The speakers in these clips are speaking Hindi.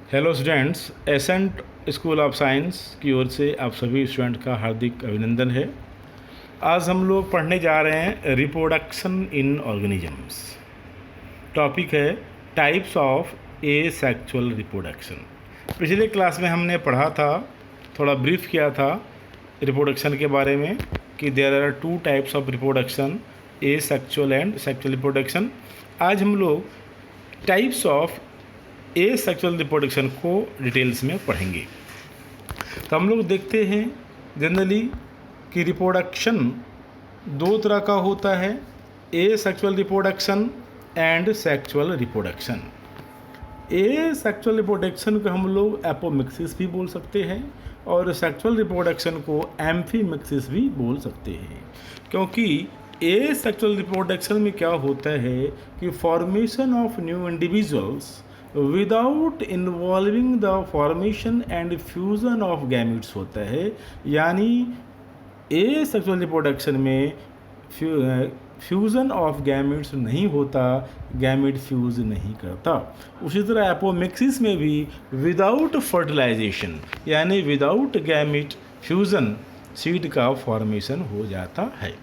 Hello students, Ascent School of Science की ओर से आप सभी स्टूडेंट का हार्दिक अभिनंदन है। आज हम लोग पढ़ने जा रहे हैं रिप्रोडक्शन इन ऑर्गेनिजम्स। टॉपिक है टाइप्स ऑफ एसेक्सुअल रिप्रोडक्शन। पिछले क्लास में हमने पढ़ा था, थोड़ा ब्रीफ किया था रिप्रोडक्शन के बारे में कि there are two types of reproduction, asexual and sexual reproduction. आज हम लोग टाइप्स ऑफ एसेक्सुअल रिप्रोडक्शन को डिटेल्स में पढ़ेंगे। तो हम लोग देखते हैं जनरली कि रिप्रोडक्शन दो तरह का होता है, asexual reproduction and sexual reproduction. Asexual reproduction को हम लोग एपोमिक्सिस भी बोल सकते हैं और सेक्सुअल रिप्रोडक्शन को एम्फीमिक्सिस भी बोल सकते हैं, क्योंकि एसेक्सुअल रिप्रोडक्शन में क्या होता है कि formation of new individuals without involving the formation and fusion of gametes होता है। यानी एसेक्सुअल रिप्रोडक्शन में फ्यूज़न ऑफ गैमिट्स नहीं होता, गैमिट फ्यूज़ नहीं करता। उसी तरह एपोमिक्सिस में भी विदाउट फर्टिलाइजेशन यानी विदाउट गैमिट फ्यूज़न सीड का फॉर्मेशन हो जाता है।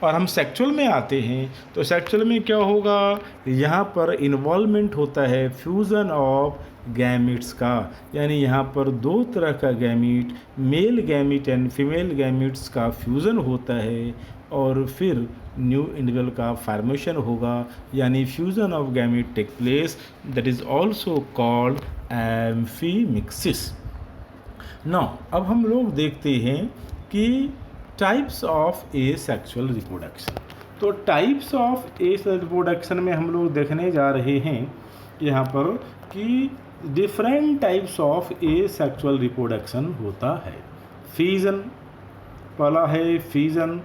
और हम सेक्सुअल में आते हैं तो सेक्सुअल में क्या होगा, यहाँ पर इन्वॉल्वमेंट होता है फ्यूज़न ऑफ गैमिट्स का, यानी यहाँ पर दो तरह का gamete, male gamete and female gametes का फ्यूज़न होता है और फिर न्यू इंडिविजुअल का फॉर्मेशन होगा, यानी fusion of gamete take place, that is also called amphimixis. Now अब हम लोग देखते हैं कि टाइप्स ऑफ एसेक्सुअल रिप्रोडक्शन। तो टाइप्स ऑफ एसेक्सुअल रिप्रोडक्शन में हम लोग देखने जा रहे हैं यहाँ पर कि different types of asexual reproduction होता है। फीजन पहला है, फीजन।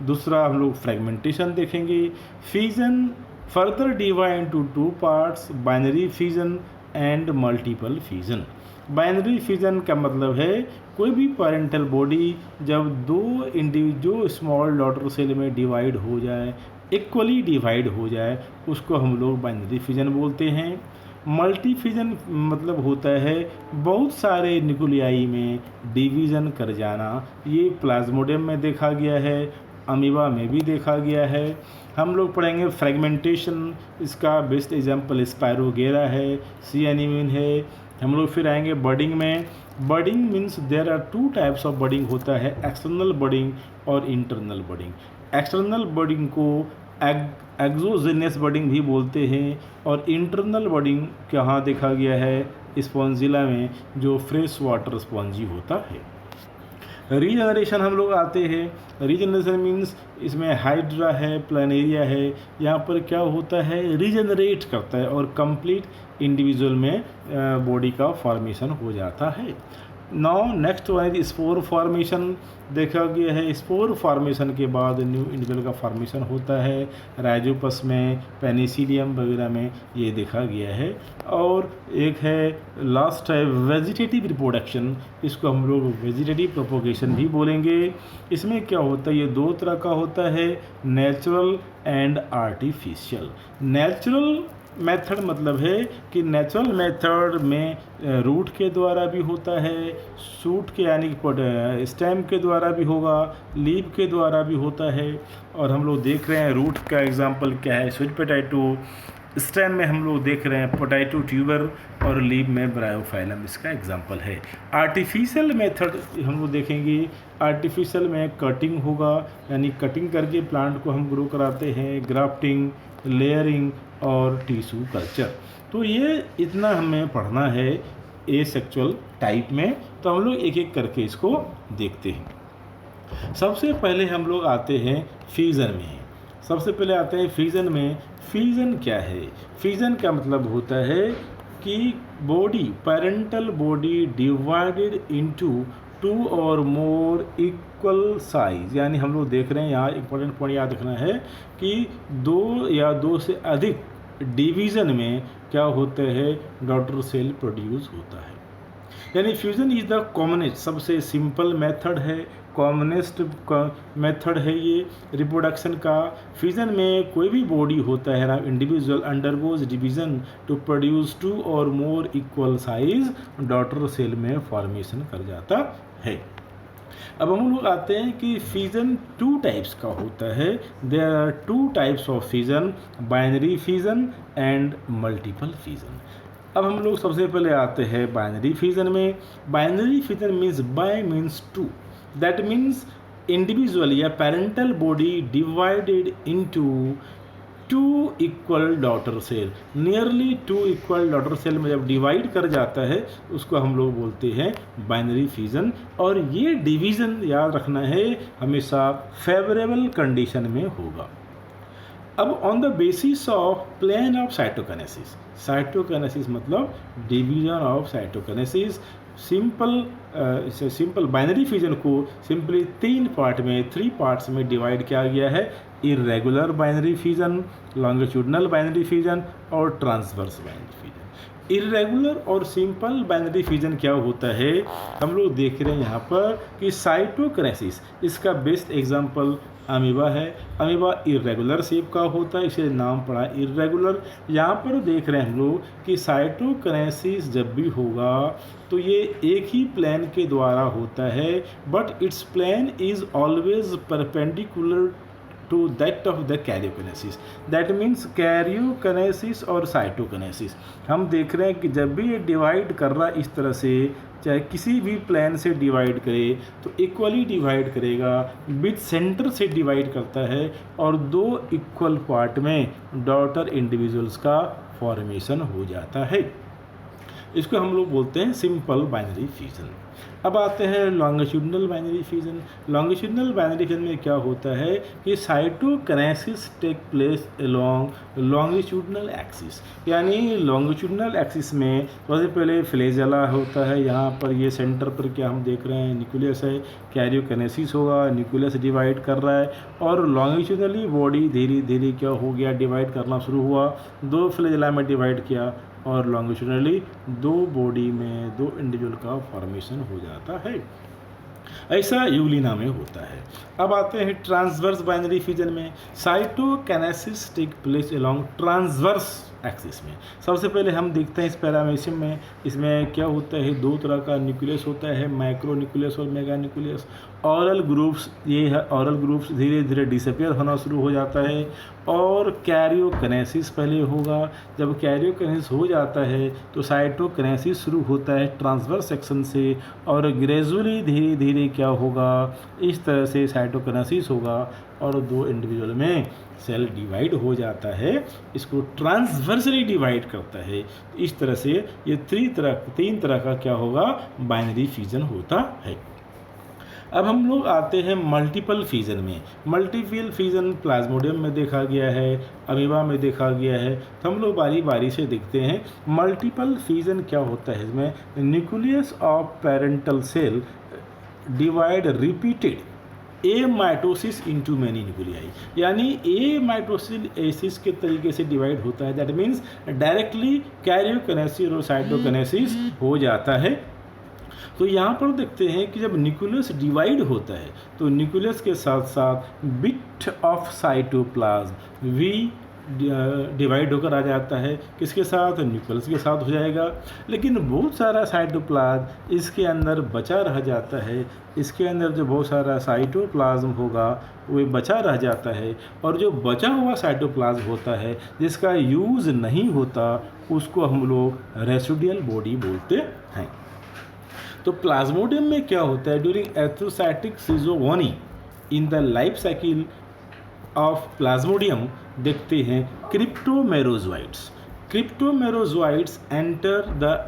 दूसरा हम लोग फ्रेगमेंटेशन देखेंगे। Fission further divide into two parts, binary fission and multiple fission. Binary fission का मतलब है कोई भी पेरेंटल बॉडी जब दो इंडिविजुअल स्मॉल डॉटर सेल में डिवाइड हो जाए, इक्वली डिवाइड हो जाए, उसको हम लोग बाइनरी फिजन बोलते हैं। मल्टी फिजन मतलब होता है बहुत सारे न्यूक्लियाई में डिवीज़न कर जाना। ये प्लाज्मोडियम में देखा गया है, अमीबा में भी देखा गया है। हम लोग पढ़ेंगे फ्रेगमेंटेशन, इसका बेस्ट एग्जाम्पल स्पायरोगेरा है, सी एनिमिन है। हम लोग फिर आएंगे बडिंग में। Budding means there are two types of budding होता है, एक्सटर्नल बडिंग और इंटरनल बडिंग। एक्सटर्नल बडिंग को एक्सोजेनियस बडिंग भी बोलते हैं और इंटरनल बडिंग कहाँ देखा गया है, स्पॉन्जिला में, जो फ्रेश वाटर स्पॉन्जी होता है। रीजनरेशन हम लोग आते हैं। रीजनरेशन मीन्स इसमें हाइड्रा है, प्लानेरिया है, यहाँ पर क्या होता है, रीजनरेट करता है और कंप्लीट इंडिविजुअल में बॉडी का फॉर्मेशन हो जाता है। Now next one is spore formation देखा गया है। स्पोर फॉर्मेशन के बाद न्यू इंडिविजुअल का फॉर्मेशन होता है, राइजोपस में, पेनिसिलियम वगैरह में ये देखा गया है। और एक है लास्ट है वेजिटेटिव रिप्रोडक्शन, इसको हम लोग वेजिटेटिव प्रोपोगेशन भी बोलेंगे। इसमें क्या होता है, ये दो तरह का होता है, natural and artificial. Natural method मतलब है कि नेचुरल मेथड में रूट के द्वारा भी होता है, शूट के यानी कि स्टेम के द्वारा भी होगा, लीव के द्वारा भी होता है। और हम लोग देख रहे हैं रूट का एग्जांपल क्या है, स्वीट पोटैटो। स्टेम में हम लोग देख रहे हैं पोटैटो ट्यूबर और लीव में ब्रायोफाइलम, इसका एग्जांपल है। आर्टिफिशियल मेथड हम लोग देखेंगे। आर्टिफिशियल में कटिंग होगा, यानी कटिंग करके प्लांट को हम ग्रो कराते हैं, ग्राफ्टिंग, लेयरिंग और टिश्यू कल्चर। तो ये इतना हमें पढ़ना है एसेक्सुअल टाइप में। तो हम लोग एक एक करके इसको देखते हैं। सबसे पहले हम लोग आते हैं फीजन में। सबसे पहले आते हैं फीजन में। फीजन क्या है? फीजन का मतलब होता है कि body, parental body divided into two और मोर इक्वल साइज, यानी हम लोग देख रहे हैं यहाँ इंपॉर्टेंट पॉइंट याद रखना है कि दो या दो से अधिक डिवीज़न में क्या होता है, डॉटर सेल प्रोड्यूस होता है। यानी फ्यूजन इज़ द कॉमनेस्ट, सबसे सिंपल मेथड है कॉमनेस्ट मेथड है ये रिप्रोडक्शन का। फिजन में कोई भी बॉडी होता है ना, individual undergoes division to produce 2 और more equal size daughter cell में फॉर्मेशन कर जाता है। अब हम लोग आते हैं कि फिजन 2 टाइप्स का होता है। There are 2 types of fission, binary fission and multiple fission. अब हम लोग सबसे पहले आते हैं बाइनरी फिजन में। Binary fission means by means 2, that means individual या parental body divided into 2 equal daughter cell. Nearly 2 equal daughter cell में जब डिवाइड कर जाता है उसको हम लोग बोलते हैं बाइनरी फिजन। और ये डिवीज़न याद रखना है हमेशा फेवरेबल कंडीशन में होगा। अब on the basis of plane of cytokinesis, cytokinesis मतलब division of cytokinesis, simple binary fission को सिंपली 3 पार्ट्स में डिवाइड किया गया है। Irregular binary fission, longitudinal binary fission और ट्रांसवर्स बाइनरी फिजन। इर्रेगुलर और सिंपल बाइनरी फिजन क्या होता है, हम लोग देख रहे हैं यहाँ पर कि साइटोकाइनेसिस, इसका बेस्ट एग्जांपल अमीबा है। अमीबा इर्रेगुलर शेप का होता है, इसे नाम पड़ा इर्रेगुलर। यहाँ पर देख रहे हैं हम लोग कि साइटोकाइनेसिस जब भी होगा तो ये एक ही प्लेन के द्वारा होता है, but it's plane is always perpendicular to that of the karyokinesis, that means karyokinesis और साइटोकिनेसिस। हम देख रहे हैं कि जब भी ये डिवाइड कर रहा है इस तरह से, चाहे किसी भी प्लेन से डिवाइड करे तो इक्वली डिवाइड करेगा, विथ सेंटर से डिवाइड करता है और 2 इक्वल पार्ट में डॉटर इंडिविजुअल्स का फॉर्मेशन हो जाता है। इसको हम लोग बोलते हैं सिंपल बाइनरी फिजन। अब आते हैं longitudinal binary fission. Longitudinal binary fission में क्या होता है कि cytokinesis take place along longitudinal axis, यानी लॉन्गिट्यूडनल एक्सिस में सबसे पहले फ्लैजेला होता है। यहाँ पर ये सेंटर पर क्या हम देख रहे हैं, न्यूक्लियस है, कैरियोकिनेसिस होगा, न्यूक्लियस डिवाइड कर रहा है और लॉन्गिट्यूडनली बॉडी धीरे धीरे क्या हो गया, डिवाइड करना शुरू हुआ, 2 फ्लैजेला में डिवाइड किया और लॉन्गिट्यूडनली 2 बॉडी में 2 इंडिविजुअल का फॉर्मेशन हो जाता है। ऐसा यूलिना में होता है। अब आते हैं ट्रांसवर्स बाइनरी फिजन में। Cytokinesis take place along transverse axis में। सबसे पहले हम देखते हैं इस पैरामीशियम में, इसमें क्या होता है, 2 तरह का न्यूक्लियस होता है, माइक्रो न्यूक्लियस और मेगा न्यूक्लियस। ऑरल ग्रुप्स, ये है ऑरल ग्रुप्स धीरे धीरे डिसअपियर होना शुरू हो जाता है और कैरियोकिनेसिस पहले होगा। जब कैरियोकिनेसिस हो जाता है तो साइटोकिनेसिस शुरू होता है ट्रांसवर्स सेक्शन से और ग्रेजुअली धीरे धीरे क्या होगा, इस तरह से साइटोकिनेसिस होगा और 2 इंडिविजुअल में सेल डिवाइड हो जाता है। इसको ट्रांसवर्सली डिवाइड करता है। इस तरह से ये 3 तरह का क्या होगा, बाइनरी फिजन होता है। अब हम लोग आते हैं मल्टीपल फिजन में। मल्टीपल फिजन प्लाज्मोडियम में देखा गया है, अमीबा में देखा गया है, तो हम लोग बारी बारी से देखते हैं मल्टीपल फिजन क्या होता है। इसमें nucleus of parental cell divide repeated amitosis into many nuclei, यानी ए माइटोसिस के तरीके से डिवाइड होता है। दैट मीन्स डायरेक्टली कैरियोकिनेसिस और साइटोकिनेसिस हो जाता है। तो यहाँ पर देखते हैं कि जब न्यूक्लियस डिवाइड होता है तो न्यूक्लियस के साथ साथ बिट ऑफ साइटोप्लाज्म भी डिवाइड होकर आ जाता है। किसके साथ, न्यूक्लियस के साथ हो जाएगा। लेकिन बहुत सारा साइटोप्लाज्म इसके अंदर बचा रह जाता है। इसके अंदर जो बहुत सारा साइटोप्लाज्म होगा वो बचा रह जाता है और जो बचा हुआ साइटोप्लाज्म होता है जिसका यूज़ नहीं होता उसको हम लोग रेसिडुअल बॉडी बोलते हैं। तो प्लाज्मोडियम में क्या होता है, during erythrocytic schizogony in the life cycle of plasmodium देखते हैं cryptomerozoites. Cryptomerozoites enter the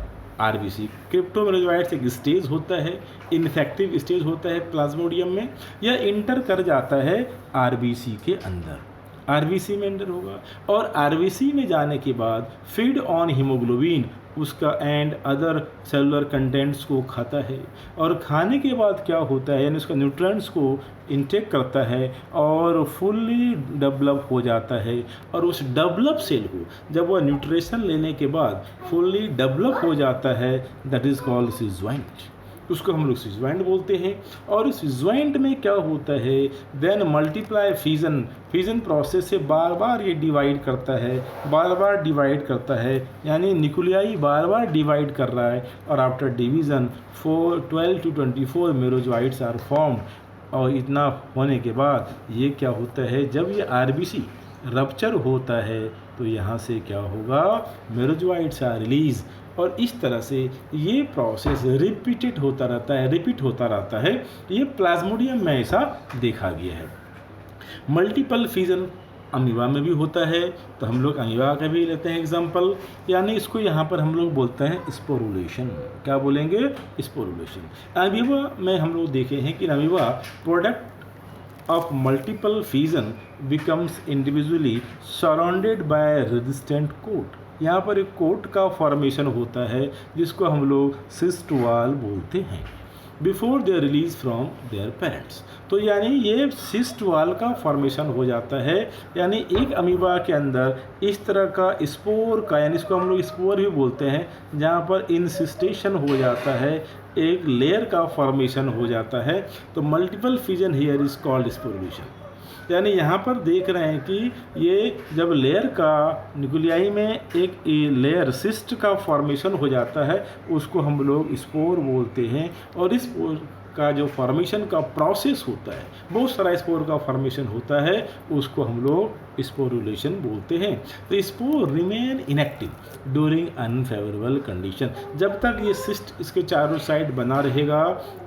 RBC. Cryptomerozoites एक स्टेज होता है, इन्फेक्टिव स्टेज होता है प्लाज्मोडियम में, यह इंटर कर जाता है आरबीसी के अंदर। आरबीसी में एंटर होगा और आरबीसी में जाने के बाद फीड ऑन हीमोग्लोबिन उसका एंड अदर सेलुलर कंटेंट्स को खाता है और खाने के बाद क्या होता है, यानी उसका न्यूट्रिएंट्स को इंटेक करता है और फुल्ली डेवलप हो जाता है। और उस डेवलप सेल को जब वह न्यूट्रिशन लेने के बाद फुल्ली डेवलप हो जाता है, दैट इज़ कॉल्ड सिजोइंट। उसको हम लोग सिस ज्वाइंट बोलते हैं। और इस ज्वाइंट में क्या होता है, देन मल्टीप्लाई फिजन प्रोसेस से बार बार ये डिवाइड करता है, बार बार डिवाइड करता है, यानी न्यूक्लियाई बार बार डिवाइड कर रहा है। और after division 12 to 24 merozoites are formed. और इतना होने के बाद ये क्या होता है, जब ये आरबीसी रप्चर होता है तो यहाँ से क्या होगा, मेरोजॉइड्स आर रिलीज। और इस तरह से ये प्रोसेस रिपीट होता रहता है। ये प्लाज्मोडियम में ऐसा देखा गया है। मल्टीपल फिजन अमीबा में भी होता है, तो हम लोग अमीबा का भी लेते हैं एग्जांपल, यानी इसको यहाँ पर हम लोग बोलते हैं स्पोरुलेशन। क्या बोलेंगे, स्पोरुलेशन। अमीबा में हम लोग देखे हैं कि amoeba product of multiple fission becomes individually surrounded by resistant coat. यहाँ पर एक कोट का फॉर्मेशन होता है जिसको हम लोग सिस्ट वॉल बोलते हैं, before their release from their parents. तो यानी ये सिस्ट वॉल का फॉर्मेशन हो जाता है, यानी एक अमीबा के अंदर इस तरह का स्पोर का, यानी इसको हम लोग स्पोर भी बोलते हैं, जहाँ पर इंसिस्टेशन हो जाता है, एक लेयर का फॉर्मेशन हो जाता है। तो multiple fission here is called sporulation. यानी यहाँ पर देख रहे हैं कि ये जब लेयर का न्यूक्लियाई में एक लेयर सिस्ट का फॉर्मेशन हो जाता है, उसको हम लोग स्पोर बोलते हैं। और इस स्पोर का जो फॉर्मेशन का प्रोसेस होता है, बहुत सारा स्पोर का फॉर्मेशन होता है, उसको हम लोग स्पोरुलेशन बोलते हैं। तो spore remain inactive during unfavourable condition. जब तक ये सिस्ट इसके चारों साइड बना रहेगा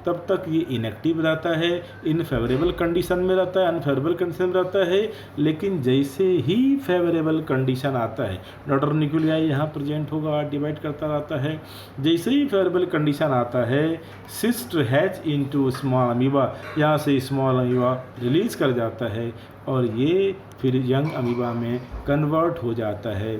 तब तक ये इनएक्टिव रहता है, इनफेवरेबल कंडीशन में रहता है, अनफेवरेबल कंडीशन में रहता है। लेकिन जैसे ही फेवरेबल कंडीशन आता है, डॉटर न्यूक्लियाई यहाँ प्रेजेंट होगा, डिवाइड करता रहता है। जैसे ही फेवरेबल कंडीशन आता है, cyst hatch into small amoeba, यहाँ से स्मॉल अमीबा रिलीज कर जाता है और ये फिर यंग अमीबा में कन्वर्ट हो जाता है।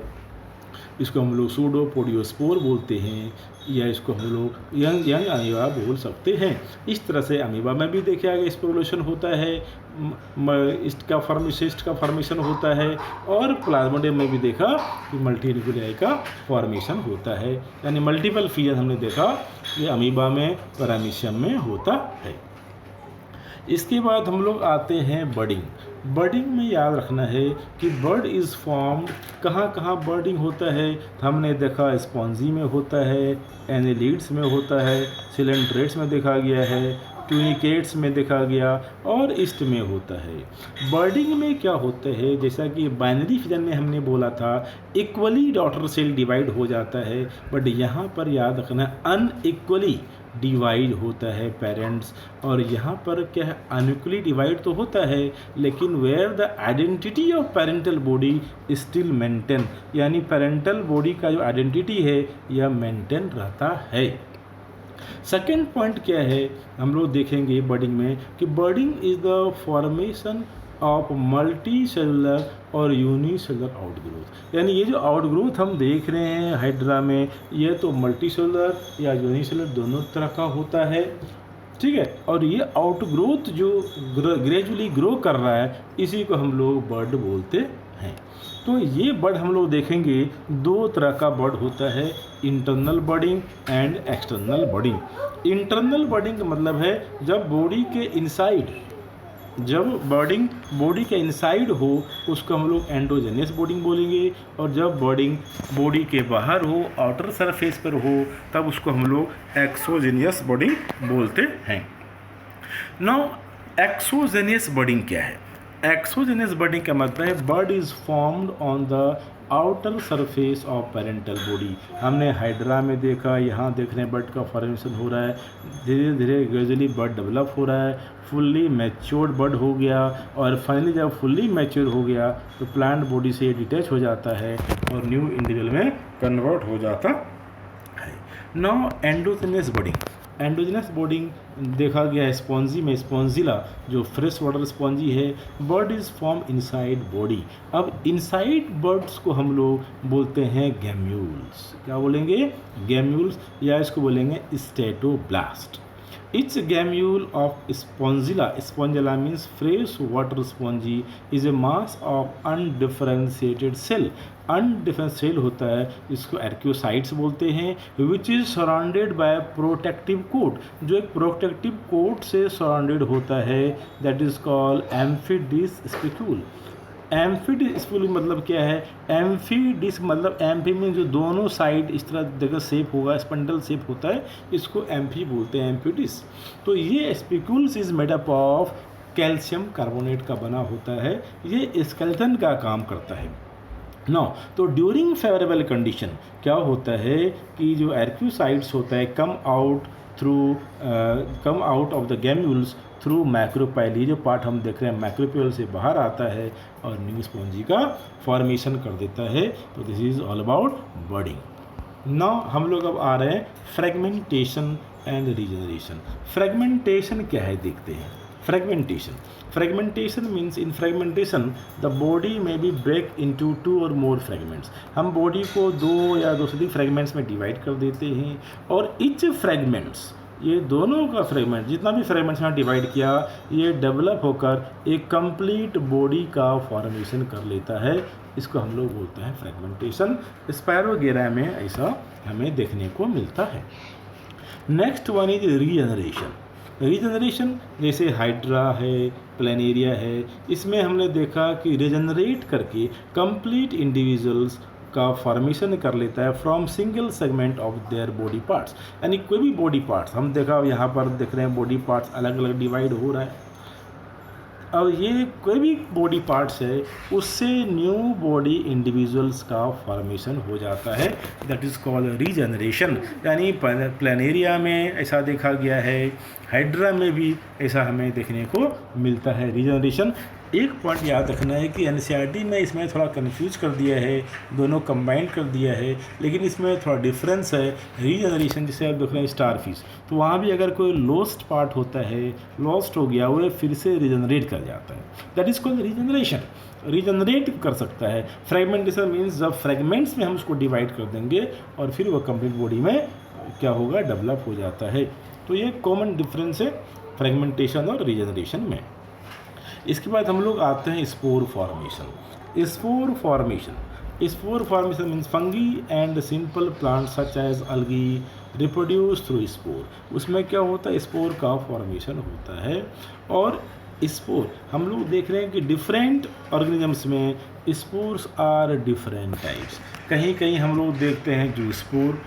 इसको हम लोग सूडोपोडियोस्पोर बोलते हैं, या इसको हम लोग यंग अमीबा बोल सकते हैं। इस तरह से अमीबा में भी देखा गया स्पोरुलेशन होता है, इसका सिस्ट का फॉर्मेशन होता है, और प्लाज्मोडियम में भी देखा कि मल्टीन्यूक्लियाई का फॉर्मेशन होता है। यानी मल्टीपल फिजन हमने देखा ये अमीबा में, पैरामीशियम में होता है। इसके बाद हम लोग आते हैं बर्डिंग। बर्डिंग में याद रखना है कि बर्ड इज़ फॉर्म्ड, कहाँ बर्डिंग होता है, हमने देखा स्पॉन्जी में होता है, एनेलिड्स में होता है, सिलेंड्रेट्स में देखा गया है, ट्यूनिकेट्स में देखा गया, और ईस्ट में होता है। बर्डिंग में क्या होता है, जैसा कि बाइनरी फिजन में हमने बोला था, इक्वली डॉटर सेल डिवाइड हो जाता है, बट यहाँ पर याद रखना अनइक्वली डिवाइड होता है पेरेंट्स। और यहाँ पर क्या है, अनइक्वली डिवाइड तो होता है, लेकिन where the identity of parental body still maintain, यानी पेरेंटल बॉडी का जो आइडेंटिटी है यह मेंटेन रहता है। सेकेंड पॉइंट क्या है, हम लोग देखेंगे बर्डिंग में कि budding is the formation of multi cellular और यूनिसेलुलर आउटग्रोथ। यानी ये जो आउटग्रोथ हम देख रहे हैं हाइड्रा में, ये तो मल्टी सेलुलर या यूनिसेलुलर दोनों तरह का होता है, ठीक है। और ये आउटग्रोथ जो ग्रेजुअली ग्रो कर रहा है, इसी को हम लोग बर्ड बोलते हैं। तो ये बर्ड हम लोग देखेंगे, दो तरह का बर्ड होता है, इंटरनल बर्डिंग एंड एक्सटर्नल बर्डिंग। इंटरनल बर्डिंग का मतलब है जब बॉडी के इनसाइड, जब बर्डिंग बॉडी के इनसाइड हो उसको हम लोग एंडोजेनियस बर्डिंग बोलेंगे, और जब बर्डिंग बॉडी के बाहर हो, आउटर सरफेस पर हो, तब उसको हम लोग एक्सोजेनियस बर्डिंग बोलते हैं। नाउ एक्सोजेनियस बर्डिंग क्या है? एक्सोजेनियस बर्डिंग का मतलब है bird is formed on the outer surface of parental body. हमने हाइड्रा में देखा, यहाँ देख रहे हैं बर्ड का फॉर्मेशन हो रहा है, धीरे धीरे ग्रेजुअली बर्ड डेवलप हो रहा है, फुल्ली मैच्योर्ड बर्ड हो गया, और फाइनली जब फुल्ली मैच्योर हो गया तो प्लांट बॉडी से डिटैच हो जाता है और न्यू इंडिविजुअल में कन्वर्ट हो जाता है। नाउ एंडोजेनियस बर्डिंग। एंडोजेनस बर्डिंग देखा गया है स्पॉन्जी में, स्पॉन्जिला जो फ्रेश वाटर स्पॉन्जी है, bird is form inside body. अब इनसाइड बर्ड्स को हम लोग बोलते हैं गैम्यूल्स। क्या बोलेंगे? गैम्यूल्स, या इसको बोलेंगे स्टेटोब्लास्ट। Each gamule of spongilla means fresh water spongy, is a mass of undifferentiated cell अनडिफरेंशियल होता है, इसको एर्क्योसाइट्स बोलते हैं, which is surrounded by protective coat, जो एक प्रोटेक्टिव कोट से सराउंडेड होता है, that is called amphidisc spicule. Amphidisc spicule मतलब क्या है? एम्फीडिस मतलब एम्फी में जो दोनों साइड इस तरह जगह शेप होगा, स्पंडल शेप होता है, इसको एम्फी बोलते हैं, एम्फीडिस। तो ये spicules is made up of calcium carbonate का बना होता है, ये स्केलेटन का काम करता है। नो, तो ड्यूरिंग फेवरेबल कंडीशन क्या होता है कि जो एर्क्योसाइट्स होता है come out of the gemmules through micropyle, ये जो पार्ट हम देख रहे हैं मैक्रोपाइल से बाहर आता है और न्यू स्पॉन्जी का फॉर्मेशन कर देता है। तो this is all about budding. Now हम लोग अब आ रहे हैं फ्रेगमेंटेशन एंड रीजनरेशन। फ्रेगमेंटेशन क्या है देखते हैं। Fragmentation means in fragmentation the body में बी ब्रेक इनटू 2 और मोर फ्रेगमेंट्स। हम बॉडी को 2 या 2 से अधिक फ्रेगमेंट्स में डिवाइड कर देते हैं और इच फ्रेगमेंट्स, ये दोनों का फ्रेगमेंट जितना भी फ्रेगमेंट्स में डिवाइड किया, ये डेवलप होकर एक कंप्लीट बॉडी का फॉर्मेशन कर लेता है। इसको हम लोग बोलते हैं फ्रेगमेंटेशन। स्पायरोगेरा में ऐसा हमें देखने को मिलता है। Next one is regeneration. Regeneration जैसे हाइड्रा है, प्लेनेरिया है, इसमें हमने देखा कि रीजनरेट करके कंप्लीट इंडिविजुअल्स का फॉर्मेशन कर लेता है from single segment of their body parts. यानी कोई भी बॉडी पार्ट्स हम देखा, यहाँ पर देख रहे हैं बॉडी पार्ट्स अलग अलग डिवाइड हो रहा है। अब ये कोई भी बॉडी पार्ट्स है, उससे न्यू बॉडी इंडिविजुअल्स का फॉर्मेशन हो जाता है, दैट इज़ कॉल्ड रीजनरेशन। यानी प्लेनेरिया में ऐसा देखा गया है, हाइड्रा में भी ऐसा हमें देखने को मिलता है रीजनरेशन। एक पॉइंट याद रखना है कि एनसीईआरटी में इसमें थोड़ा कंफ्यूज कर दिया है, दोनों कंबाइन कर दिया है, लेकिन इसमें थोड़ा डिफरेंस है। रीजनरेशन जैसे आप देख रहे हैं स्टार फिश, तो वहाँ भी अगर कोई लॉस्ट पार्ट होता है, लॉस्ट हो गया, वो फिर से रीजनरेट कर जाता है, that is called regeneration. Regenerate कर सकता है। फ्रेगमेंटेशन मीन्स जब फ्रेगमेंट्स में हम उसको डिवाइड कर देंगे और फिर वो कंप्लीट बॉडी में क्या होगा, डेवलप हो जाता है। तो ये कॉमन डिफरेंस है फ्रेगमेंटेशन और रीजनरेशन में। इसके बाद हम लोग आते हैं spore formation. Spore formation means fungi and simple plant such as algae reproduce through spore. उसमें क्या होता है, स्पोर का फॉर्मेशन होता है। और स्पोर हम लोग देख रहे हैं कि डिफरेंट ऑर्गेनिजम्स में स्पोर्स आर डिफरेंट टाइप्स। कहीं कहीं हम लोग देखते हैं जो स्पोर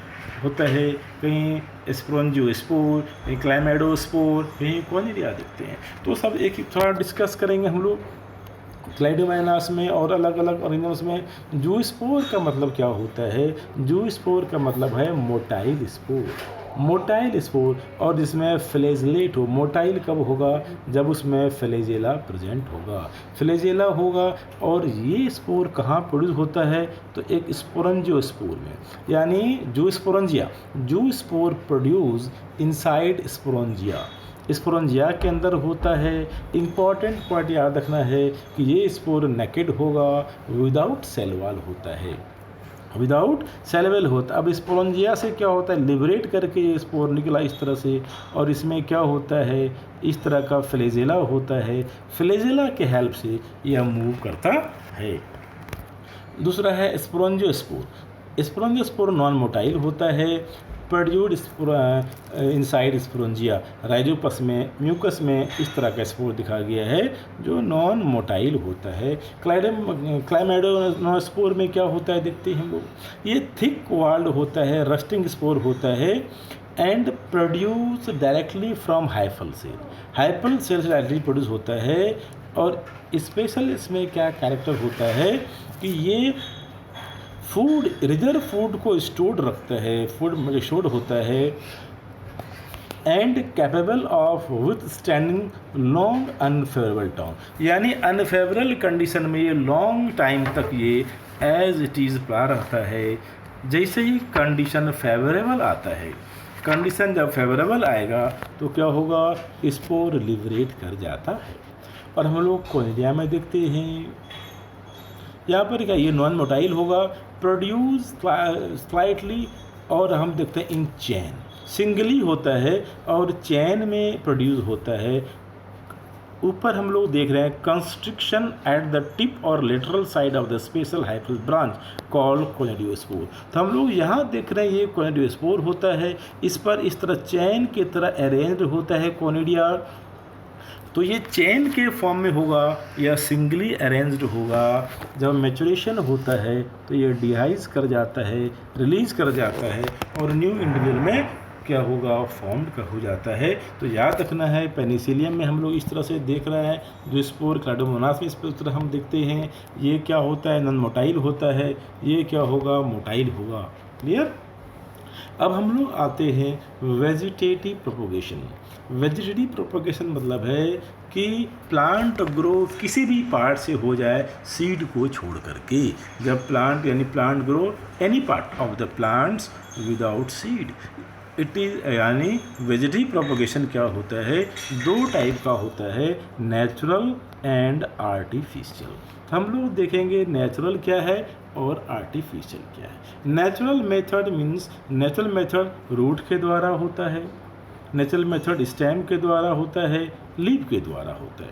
होता है, कहीं स्पोरंजियोस्पोर, कहीं क्लाइमेडोस्पोर, कहीं कॉनिडिया देखते हैं। तो सब एक थोड़ा डिस्कस करेंगे हम लोग क्लाइडोमाइनास में और अलग अलग ऑर्गेनिजम्स में। जूस्पोर का मतलब क्या होता है? जूस्पोर का मतलब है मोटाइल स्पोर। मोटाइल स्पोर और जिसमें फ्लैजेलेट हो। मोटाइल कब होगा? जब उसमें फ्लैजेला प्रेजेंट होगा, फ्लैजेला होगा। और ये स्पोर कहाँ प्रोड्यूस होता है? तो एक स्पोरंजियोस्पोर में, यानी जूस्पोरंजिया। जूस्पोर प्रोड्यूस इनसाइड स्पोरंजिया, स्पोरंजिया के अंदर होता है। इम्पॉर्टेंट पॉइंट याद रखना है कि ये स्पोर नेकेड होगा, विदाउट सेल वॉल होता है, विदाउट सेल वॉल होता है। अब स्पोरंजिया से क्या होता है, लिबरेट करके ये स्पोर निकला इस तरह से, और इसमें क्या होता है, इस तरह का फ्लैजेला होता है। फ्लैजेला के हेल्प से यह मूव करता है। दूसरा है स्पोरंजियोस्पोर। स्पोरंजियोस्पोर नॉन मोटाइल होता है, प्रोड्यूड इनसाइड स्पोरंजिया। राइजोपस में, म्यूकस में इस तरह का स्पोर दिखा गया है जो नॉन मोटाइल होता है। क्लाइमेडोस्पोर में क्या होता है देखते हैं हम लोग। ये थिक वॉल्ड होता है, रस्टिंग स्पोर होता है and produce directly from hyphal cell. Hyphal cell से डायरेक्टली प्रोड्यूस होता है। और स्पेशल इसमें क्या कैरेक्टर होता है कि ये फूड, रिजर्व फूड को स्टोर्ड रखता है, फूड में स्टोर्ड होता है and capable of with standing long unfavourable time. यानी अनफेवरेबल कंडीशन में ये लॉन्ग टाइम तक ये एज इट इज़ पड़ा रहता है। जैसे ही कंडीशन फेवरेबल आता है, कंडीशन जब फेवरेबल आएगा तो क्या होगा, स्पोर लिबरेट कर जाता है। और हम लोग कॉनिडिया में देखते हैं, यहाँ पर क्या, ये नॉन मोटाइल होगा, प्रोड्यूस स्लाइटली, और हम देखते हैं इन चैन, सिंगली होता है और चैन में प्रोड्यूस होता है। ऊपर हम लोग देख रहे हैं कंस्ट्रिक्शन एट द टिप और lateral side of the special hyphal branch called conidiospore. तो हम लोग यहाँ देख रहे हैं ये कोनिडियोस्पोर होता है, इस पर इस तरह चैन की तरह अरेंज होता है कोनिडिया। तो ये चेन के फॉर्म में होगा या सिंगली अरेंज्ड होगा। जब मैचुरेशन होता है तो ये डिहाइज कर जाता है, रिलीज कर जाता है और न्यू इंडिविजुअल में क्या होगा, फॉर्म्ड का हो जाता है। तो याद रखना है पेनिसिलियम में हम लोग इस तरह से देख रहे हैं, जो स्पोर क्लाइडोमोनास में इस तरह हम देखते हैं, ये क्या होता है, नॉन मोटाइल होता है, ये क्या होगा, मोटाइल होगा। क्लियर। अब हम लोग आते हैं वेजिटेटिव प्रोपोगेशन। वेजिटेटिव प्रोपोगेशन मतलब है कि प्लांट ग्रो किसी भी पार्ट से हो जाए सीड को छोड़ करके। जब प्लांट यानी plant grow any part of the plants without seed, it is यानी वेजिटेटिव प्रोपोगेशन क्या होता है, दो टाइप का होता है, नेचुरल एंड आर्टिफिशियल। हम लोग देखेंगे नेचुरल क्या है और आर्टिफिशियल क्या है। Natural method means natural method root के द्वारा होता है, नेचुरल मेथड स्टेम के द्वारा होता है, लीफ के द्वारा होता है।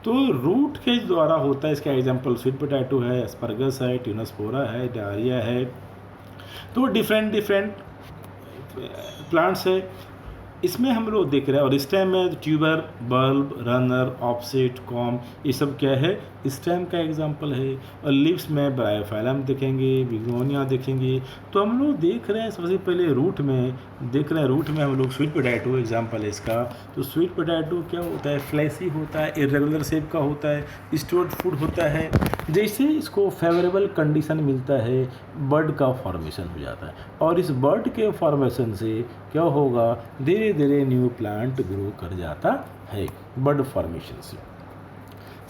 तो रूट के द्वारा होता है, इसका एग्जांपल स्वीट पोटैटो है, एस्परगस है, ट्यूनस्पोरा है, डायरिया है। तो डिफरेंट प्लांट्स है, इसमें हम लोग देख रहे हैं। और स्टेम में tuber, bulb, runner, offset, com, ये सब क्या है, स्टेम का एग्जांपल है। और लीव्स में ब्रायोफाइलम देखेंगे, बिगोनिया देखेंगे। तो हम लोग देख रहे हैं सबसे पहले रूट में देख रहे हैं, रूट में हम लोग स्वीट पोटैटो एग्जांपल है इसका। तो स्वीट पोटैटो क्या होता है, फ्लैसी होता है, इरेगुलर शेप का होता है, स्टोर्ड फूड होता है। जैसे इसको फेवरेबल कंडीशन मिलता है, बर्ड का फॉर्मेशन हो जाता है और इस बर्ड के फॉर्मेशन से क्या होगा, धीरे धीरे न्यू प्लांट ग्रो कर जाता है बर्ड फॉर्मेशन से।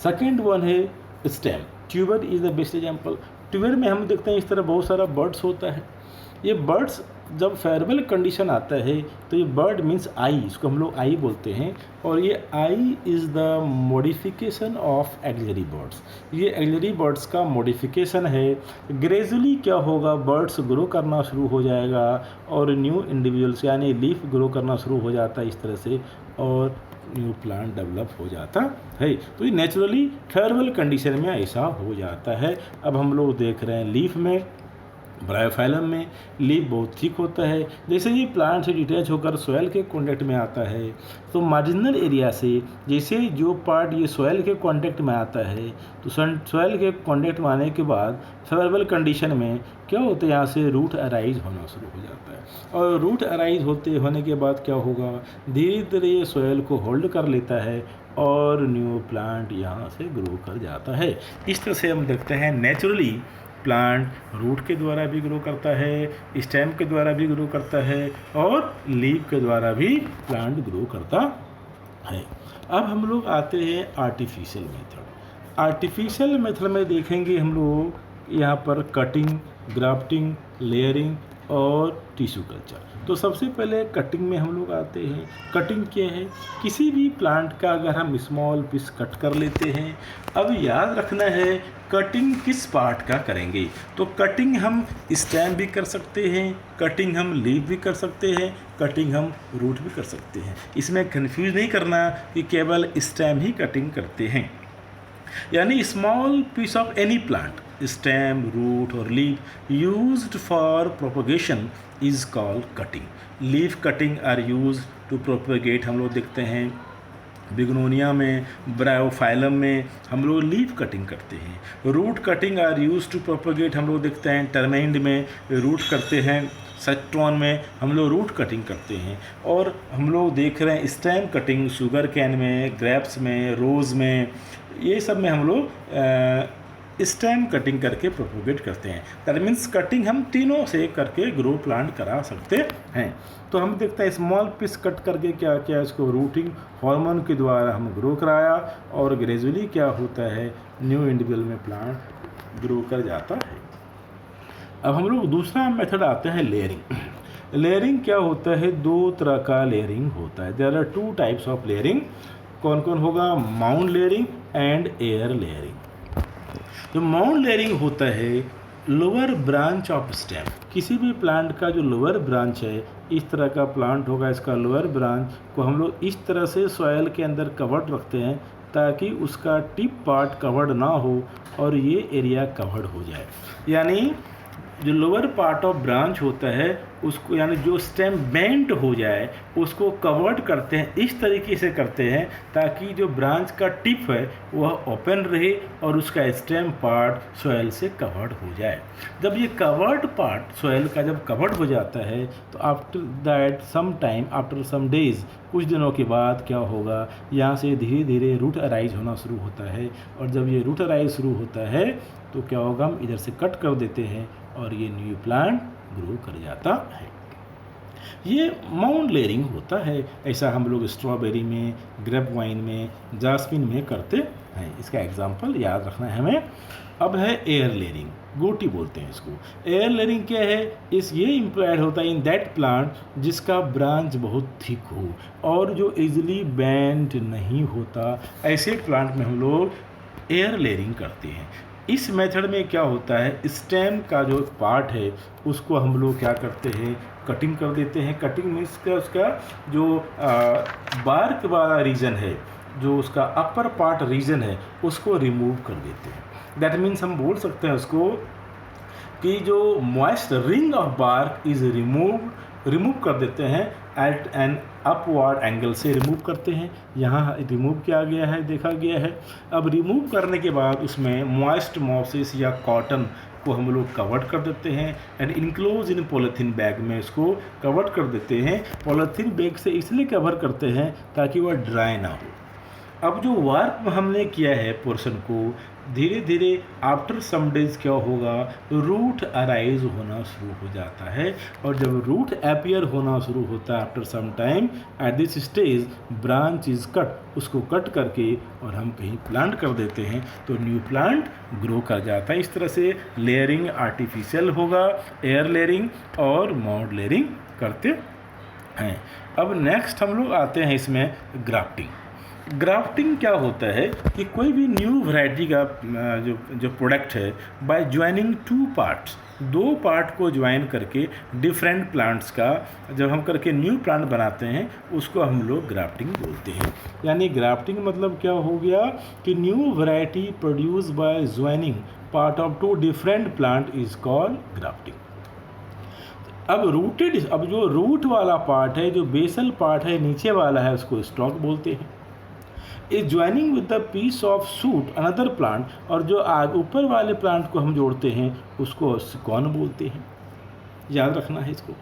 सेकेंड वन है stem. Tuber is the best example. Tuber में हम देखते हैं इस तरह बहुत सारा बर्ड्स होता है। ये बर्ड्स जब फेवरेबल कंडीशन आता है तो ये बर्ड मीन्स आई, इसको हम लोग आई बोलते हैं। और ये eye is the modification of axillary buds. ये एक्सिलरी बर्ड्स का मॉडिफिकेशन है। ग्रेजुअली क्या होगा, बर्ड्स ग्रो करना शुरू हो जाएगा और न्यू इंडिविजुअल्स यानी लीफ ग्रो करना शुरू हो जाता है इस तरह से, और न्यू प्लांट डेवलप हो जाता है। तो ये नेचुरली फेवरेबल कंडीशन में ऐसा हो जाता है। अब हम लोग देख रहे हैं लीफ में, ब्रायोफाइलम में लीफ बहुत थिक होता है। जैसे ही प्लांट से डिटैच होकर सॉइल के कॉन्टेक्ट में आता है तो मार्जिनल एरिया से जैसे जो पार्ट ये सॉइल के कॉन्टेक्ट में आता है तो सॉइल के कॉन्टेक्ट में आने के बाद फेवरेबल कंडीशन में क्या होता है, यहाँ से रूट अराइज होना शुरू हो जाता है। और रूट अराइज होने के बाद क्या होगा, धीरे धीरे ये सॉइल को होल्ड कर लेता है और न्यू प्लांट यहाँ से ग्रो कर जाता है। इस तरह से हम देखते हैं नेचुरली प्लांट रूट के द्वारा भी ग्रो करता है, स्टेम के द्वारा भी ग्रो करता है और लीफ के द्वारा भी प्लांट ग्रो करता है। अब हम लोग आते हैं आर्टिफिशियल मेथड। आर्टिफिशियल मेथड में देखेंगे हम लोग यहाँ पर कटिंग, ग्राफ्टिंग, लेयरिंग और टिश्यू कल्चर। तो सबसे पहले कटिंग में हम लोग आते हैं। कटिंग क्या है, किसी भी प्लांट का अगर हम स्मॉल पीस कट कर लेते हैं। अब याद रखना है कटिंग किस पार्ट का करेंगे। तो कटिंग हम स्टेम भी कर सकते हैं, कटिंग हम लीफ भी कर सकते हैं, कटिंग हम रूट भी कर सकते हैं। इसमें कंफ्यूज नहीं करना कि केवल स्टेम ही कटिंग करते हैं। यानी small piece of any plant, stem, root और leaf used for propagation is called cutting. Leaf cutting are use to propagate. हम लोग देखते हैं बिगनोनिया में, ब्रायोफाइलम में हम लोग लीफ कटिंग करते हैं। Root cutting are use to propagate हम लोग देखते हैं टर्माइंड में रूट करते हैं, सेट्रॉन में हम लोग रूट कटिंग करते हैं। और हम लोग देख रहे हैं स्टेम कटिंग शुगर कैन में, ग्रेप्स में, रोज़ में, ये सब में हम लोग स्टेम कटिंग करके प्रोपोगेट करते हैं। दैट मीन्स कटिंग हम तीनों से करके ग्रो प्लांट करा सकते हैं। तो हम देखते हैं स्मॉल पीस कट करके क्या क्या इसको रूटिंग हार्मोन के द्वारा हम ग्रो कराया और ग्रेजुअली क्या होता है, न्यू इंडिविजुअल में प्लांट ग्रो कर जाता है। अब हम लोग दूसरा मेथड आते हैं लेयरिंग। लेयरिंग क्या होता है, दो तरह का लेयरिंग होता है। There are two types of layering. कौन कौन होगा, mount layering and air layering. जो माउंट लेयरिंग होता है लोअर ब्रांच ऑफ स्टेम। किसी भी प्लांट का जो लोअर ब्रांच है, इस तरह का प्लांट होगा, इसका लोअर ब्रांच को हम लोग इस तरह से सॉइल के अंदर कवर्ड रखते हैं ताकि उसका टिप पार्ट कवर्ड ना हो और ये एरिया कवर्ड हो जाए। यानी जो लोअर पार्ट ऑफ ब्रांच होता है उसको, यानी जो स्टेम बेंट हो जाए उसको कवर्ड करते हैं, इस तरीके से करते हैं ताकि जो ब्रांच का टिप है वह ओपन रहे और उसका स्टेम पार्ट सॉइल से कवर्ड हो जाए। जब ये कवर्ड पार्ट सॉइल का जब कवर्ड हो जाता है तो after that some time, after some days, कुछ दिनों के बाद क्या होगा, यहाँ से धीरे धीरे रूट अराइज होना शुरू होता है। और जब ये रूट अराइज शुरू होता है तो क्या होगा, हम इधर से कट कर देते हैं और ये न्यू प्लांट ग्रो कर जाता है। ये माउंट लेयरिंग होता है। ऐसा हम लोग स्ट्रॉबेरी में, ग्रेप वाइन में, जास्मिन में करते हैं। इसका एग्जाम्पल याद रखना है हमें। अब है एयर लेयरिंग, गोटी बोलते हैं इसको। एयर लेयरिंग क्या है, ये इम्प्लॉयड होता है इन दैट प्लांट जिसका ब्रांच बहुत थिक हो और जो इजीली बेंड नहीं होता, ऐसे प्लांट में हम लोग एयर लेयरिंग करते हैं। इस मेथड में क्या होता है, स्टेम का जो पार्ट है उसको हम लोग क्या करते हैं, कटिंग कर देते हैं। कटिंग मीन्स का उसका जो बार्क वाला रीजन है, जो उसका अपर पार्ट रीजन है, उसको रिमूव कर देते हैं। दैट मीन्स हम बोल सकते हैं उसको कि जो moist ring of bark is remove कर देते हैं एट एन अपवर्ड एंगल से रिमूव करते हैं। यहाँ रिमूव किया गया है, देखा गया है। अब रिमूव करने के बाद उसमें मॉइस्ट मॉसिस या कॉटन को हम लोग कवर्ड कर देते हैं and enclose in polythene bag में इसको कवर्ड कर देते हैं। पॉलीथीन बैग से इसलिए कवर करते हैं ताकि वह ड्राई ना हो। अब जो वार्प हमने किया है पोर्शन को, धीरे धीरे आफ्टर सम डेज क्या होगा, रूट अराइज होना शुरू हो जाता है। और जब रूट अपीयर होना शुरू होता है after some time, at this stage branch is cut, उसको कट करके और हम कहीं प्लांट कर देते हैं तो न्यू प्लांट ग्रो कर जाता है। इस तरह से लेयरिंग आर्टिफिशियल होगा, एयर लेयरिंग और माउंट लेयरिंग करते हैं। अब नेक्स्ट हम लोग आते हैं इसमें ग्राफ्टिंग। ग्राफ्टिंग क्या होता है कि कोई भी न्यू वैरायटी का जो प्रोडक्ट है, बाय ज्वाइनिंग टू पार्ट्स, दो पार्ट को ज्वाइन करके डिफरेंट प्लांट्स का जब हम करके न्यू प्लांट बनाते हैं उसको हम लोग ग्राफ्टिंग बोलते हैं। यानी ग्राफ्टिंग मतलब क्या हो गया कि new variety produce by joining part of two different plant is called grafting. अब जो रूट वाला पार्ट है, जो बेसल पार्ट है, नीचे वाला है, उसको स्टॉक बोलते हैं। Is joining with the piece of shoot another plant, और जो ऊपर वाले प्लांट को हम जोड़ते हैं उसको सिकॉन बोलते हैं। याद रखना है इसको,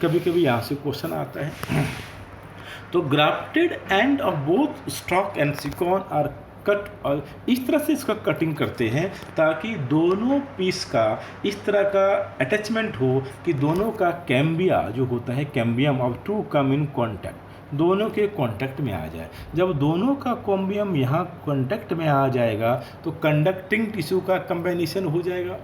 कभी कभी यहाँ से क्वेश्चन आता है। तो grafted end of both stock and scion are cut, और इस तरह से इसका कटिंग करते हैं ताकि दोनों पीस का इस तरह का अटैचमेंट हो कि दोनों का कैम्बिया जो होता है, cambium of two come in contact, दोनों के कांटेक्ट में आ जाए। जब दोनों का कॉम्बियम यहाँ कांटेक्ट में आ जाएगा तो कंडक्टिंग टिश्यू का कम्बिनेशन हो जाएगा।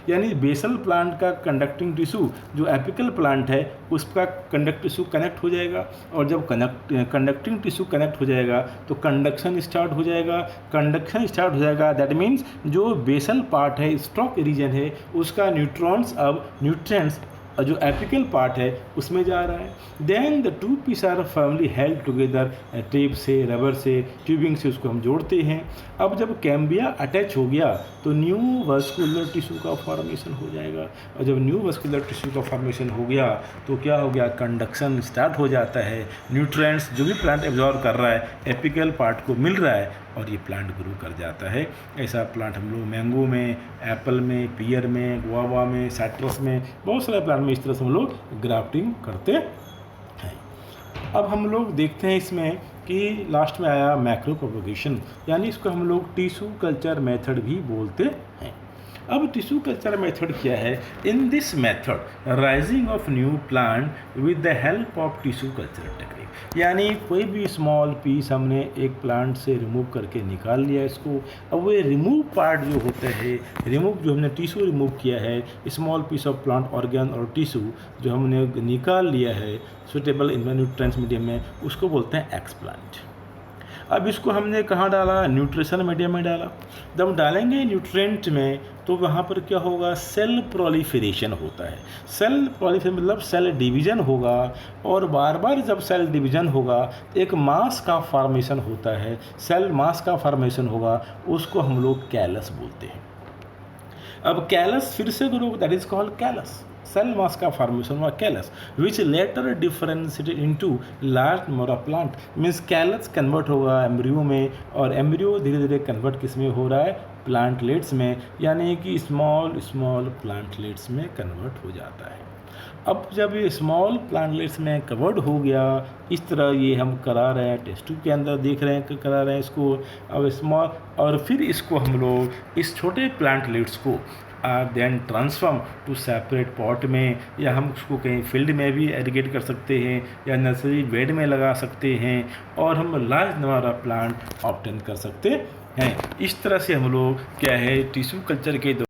यानी बेसल प्लांट का कंडक्टिंग टिश्यू, जो एपिकल प्लांट है उसका कंडक्ट टिश्यू कनेक्ट हो जाएगा, और जब कंडक्टिंग टिश्यू कनेक्ट हो जाएगा तो कंडक्शन स्टार्ट हो जाएगा। कंडक्शन स्टार्ट हो जाएगा दैट मीन्स जो बेसल पार्ट है, स्टॉक रीजन है, उसका न्यूट्रॉन्स अब न्यूट्रिएंट्स जो एपिकल पार्ट है उसमें जा रहा है। Then the two piece are firmly held together, tape से, रबर से, ट्यूबिंग से उसको हम जोड़ते हैं। अब जब कैम्बिया अटैच हो गया तो न्यू वस्कुलर टिश्यू का फॉर्मेशन हो जाएगा, और जब न्यू वस्कुलर टिश्यू का फॉर्मेशन हो गया तो क्या हो गया, कंडक्शन स्टार्ट हो जाता है। न्यूट्रिएंट्स जो भी प्लांट एब्जॉर्ब कर रहा है एपिकल पार्ट को मिल रहा है और ये प्लांट ग्रो कर जाता है। ऐसा प्लांट हम लोग मैंगो में, एप्पल में, पियर में, गुआवा में, साइट्रस में, बहुत सारे प्लांट में इस तरह से हम लोग ग्राफ्टिंग करते हैं। अब हम लोग देखते हैं इसमें कि लास्ट में आया मैक्रो प्रोपगेशन, यानी इसको हम लोग टिश्यू कल्चर मेथड भी बोलते हैं। अब टिश्यू कल्चर मेथड क्या है? In this method rising of new plant with the help of tissue culture technique, यानी कोई भी स्मॉल पीस हमने एक प्लांट से रिमूव करके निकाल लिया इसको। अब वो रिमूव पार्ट जो होता है, जो हमने टिश्यू रिमूव किया है, small piece of plant organ और टिश्यू जो हमने निकाल लिया है सुटेबल न्यूट्रिएंट्स मीडियम में, उसको बोलते हैं एक्सप्लांट। अब इसको हमने कहाँ डाला, न्यूट्रिशन मीडियम में डाला। जब डालेंगे न्यूट्रिएंट में तो वहाँ पर क्या होगा, सेल प्रोलिफरेशन होता है। सेल प्रोलिफरेशन मतलब सेल डिवीज़न होगा, और बार बार जब सेल डिवीज़न होगा एक मास का फॉर्मेशन होता है, सेल मास का फॉर्मेशन होगा, उसको हम लोग कैलस बोलते हैं। अब कैलस फिर से करो, that is called callus, cell mass का फॉर्मेशन हुआ callus, which later differentiated into large number of plant. Means callus convert होगा एम्ब्रियो में, और एम्ब्रियो धीरे धीरे कन्वर्ट किस में हो रहा है, प्लांटलेट्स में, यानी कि स्मॉल स्मॉल प्लांटलेट्स में कन्वर्ट हो जाता है। अब जब ये स्मॉल प्लांटलेट्स में कवर्ड हो गया, इस तरह ये हम करा रहे हैं, टेस्ट ट्यूब के अंदर देख रहे हैं कि करा रहे हैं इसको। अब स्मॉल, और फिर इसको हम लोग इस छोटे प्लांटलेट्स को are then transform to separate pot में, या हम उसको कहीं फील्ड में भी एरिगेट कर सकते हैं, या नर्सरी बेड में लगा सकते हैं, और हम large number of plant obtain कर सकते हैं। इस तरह से हम लोग क्या है, टिश्यू कल्चर के